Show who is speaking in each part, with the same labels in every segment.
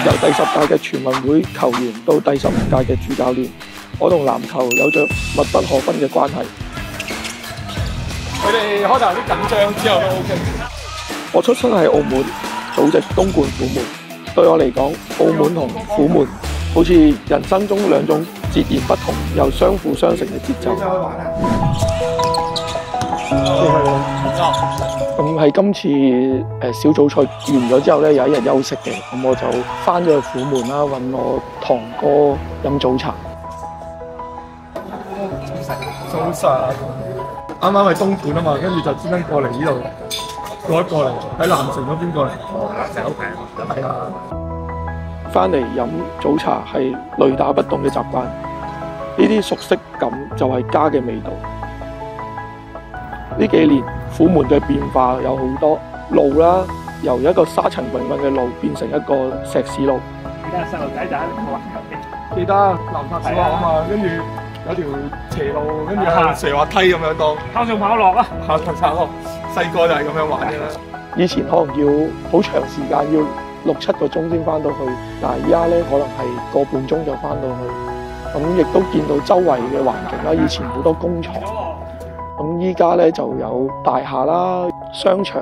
Speaker 1: 由第10屆嘅全運會球員到第15屆嘅主教練，我同籃球有着密不可分嘅關係。
Speaker 2: 佢哋開頭有啲緊張，之後都 OK。
Speaker 1: 我出生喺澳門，祖籍東莞虎門。對我嚟講，澳門同虎門好似人生中兩種截然不同又相輔相成嘅節奏。咁喺今次小組賽完咗之後咧，有一日休息嘅，咁我就翻咗去虎門啦，揾我堂哥飲早茶。
Speaker 2: 早晨，啱啱喺東莞啊嘛，跟住就專登過嚟呢度，過嚟喺南城嗰邊過嚟。南城好平，係啊。
Speaker 1: 翻嚟飲早茶係雷打不動嘅習慣，呢啲熟悉感就係家嘅味道。呢幾年虎門嘅變化有好多，路啦，由一個沙塵滾滾嘅路變成一個石屎路。
Speaker 3: 記得細路仔就喺度玩遊戲，
Speaker 2: 記得南塔小學啊嘛，跟住有條斜路，跟住行斜滑梯咁樣當
Speaker 3: 跑上跑落啊！
Speaker 2: 跑上跑落，細個就係咁樣玩嘅啦。
Speaker 1: 以前可能要好長時間，要6、7個鐘先翻到去，但係依家咧可能係個半鐘就翻到去。咁亦都見到周圍嘅環境啦，以前好多工廠。咁依家咧就有大廈啦、商場。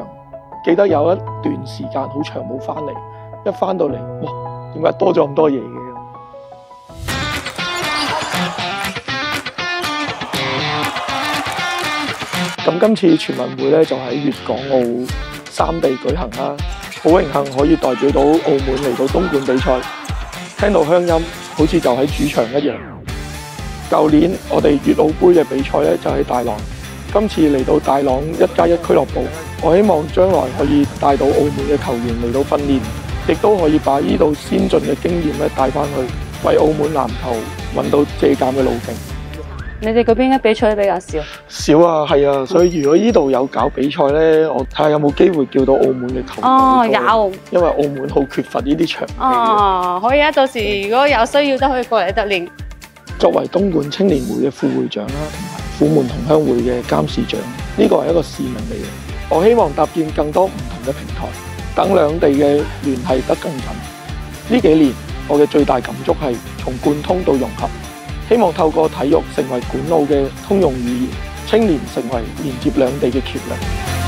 Speaker 1: 記得有一段時間好長冇翻嚟，一翻到嚟，哇！點解多咗咁多嘢嘅？咁今次全運會咧就喺粵港澳3地舉行啦，好榮幸可以代表到澳門嚟到東莞比賽，聽到鄉音好似就喺主場一樣。舊年我哋粵澳杯嘅比賽咧就喺大朗。今次嚟到大朗1+1俱樂部，我希望將來可以帶到澳門嘅球員嚟到訓練，亦都可以把呢度先進嘅經驗咧帶翻去，為澳門籃球揾到借鑑嘅路徑。
Speaker 4: 你哋嗰邊嘅比賽都比較少？
Speaker 1: 少啊，係啊，所以如果呢度有搞比賽咧，我睇下有冇機會叫到澳門嘅球員。
Speaker 4: 哦，有，
Speaker 1: 因為澳門好缺乏呢啲場地。
Speaker 4: 哦，可以啊，到時如果有需要都可以過嚟得練。
Speaker 1: 作為東莞青年會嘅副會長啦，同埋虎門同鄉會嘅監事長，呢個係一個使命嚟嘅。我希望搭建更多唔同嘅平台，等兩地嘅聯繫得更緊。呢幾年我嘅最大感觸係從貫通到融合，希望透過體育成為管澳嘅通用語言，青年成為連接兩地嘅橋樑。